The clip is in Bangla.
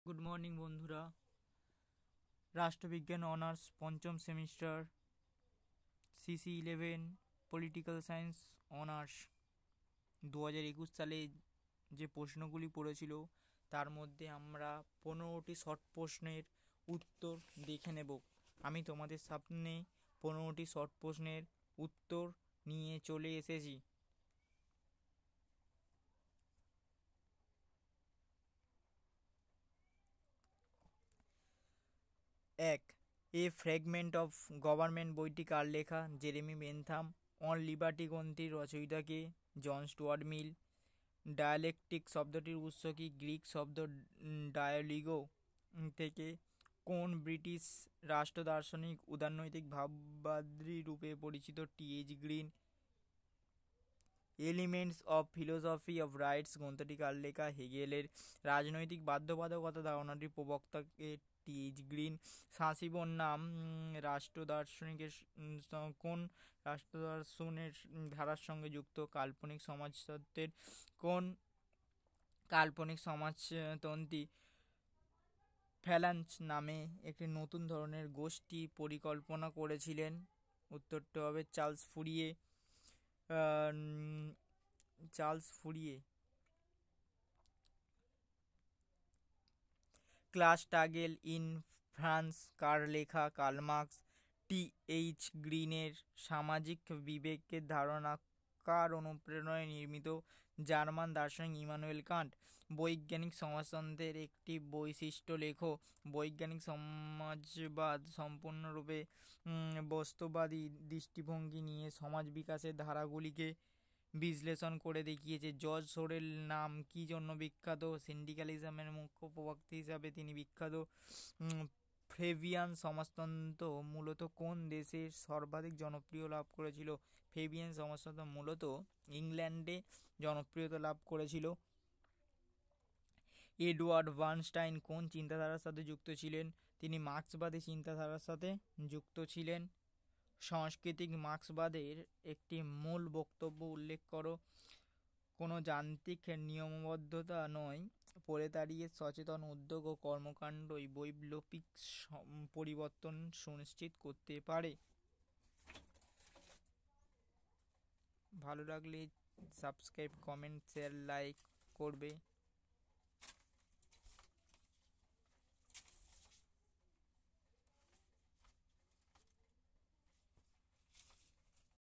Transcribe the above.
গুড মর্নিং বন্ধুরা। রাষ্ট্রবিজ্ঞান অনার্স পঞ্চম semester CC11 political science honours 2021 সালে যে প্রশ্নগুলি পড়েছিল তার মধ্যে আমরা 15টি শর্ট প্রশ্নের উত্তর দেখে নেব। আমি তোমাদের সামনে 15টি শর্ট প্রশ্নের উত্তর নিয়ে চলে এসেছি। 1. এ ফ্র্যাগমেন্ট অফ গভর্নমেন্ট বইটি কার লেখা? Jeremy Bentham. অন লিবার্টি গ্রন্থির রচয়িতা কে? জন স্টুয়ার্ট মিল। ডায়ালেকটিক শব্দটির উৎস কি? গ্রিক শব্দ ডায়ালিগো থেকে। কোন ব্রিটিশ রাষ্ট্র দার্শনিক উদারনৈতিক ভাববাদী রূপে পরিচিত? T.H. Green. Elements of philosophy of rights গ্রন্থটি কার লেখা? হেগেলের। রাজনৈতিক বাধ্যবাধকতা ধারণাটির প্রবক্তাকে? T.H. গ্রিন। শাসিবন নাম কোন রাষ্ট্রদর্শনের ধারার সঙ্গে যুক্ত? কাল্পনিক সমাজতত্ত্বের। কোন কাল্পনিক সমাজতন্ত্রী ফ্যালান্স নামে একটি নতুন ধরনের গোষ্ঠী পরিকল্পনা করেছিলেন? উত্তরটি হবে চার্লস ফুরিয়ে। চার্লস ফুরিয়ে। ক্লাস স্ট্রাগল ইন ফ্রান্স কার লেখা? Karl Marx. T.H. গ্রিনের সামাজিক বিবেকের ধারণা কার অনুপ্রেরণায় নির্মিত? জার্মান দার্শনিক ইমানুয়েল কান্ট। বৈজ্ঞানিক সমাজতন্ত্রের একটি বৈশিষ্ট্য লেখো। বৈজ্ঞানিক সমাজবাদ সম্পূর্ণরূপে বস্তুবাদী দৃষ্টিভঙ্গি নিয়ে সমাজ বিকাশের ধারাগুলিকে বিশ্লেষণ করে দেখিয়েছে। জর্জ সোরেল নাম কি জন্য বিখ্যাত? সিন্ডিক্যালিজমের মুখ্য প্রবক্তা হিসাবে তিনি বিখ্যাত। ফ্রেভিয়ান সমাজতন্ত্র মূলত কোন দেশে সর্বাধিক জনপ্রিয় লাভ করেছিল? ফ্রেভিয়ান সমাজতন্ত্র মূলত ইংল্যান্ডে জনপ্রিয়তা লাভ করেছিল। এডওয়ার্ড বার্নস্টাইন কোন চিন্তাধারার সাথে যুক্ত ছিলেন? তিনি মার্ক্সবাদী চিন্তাধারার সাথে যুক্ত ছিলেন। সাংস্কৃতিক মার্ক্সবাদের একটি মূল বক্তব্য উল্লেখ করো। কোনো যান্ত্রিক নিয়মবদ্ধতা নয়, প্রলেতারিয়ের সচেতন উদ্যোগ ও কর্মকাণ্ডই বৈপ্লবিক পরিবর্তন সুনিশ্চিত করতে পারে। ভালো লাগলে সাবস্ক্রাইব, কমেন্ট, শেয়ার, লাইক করবে।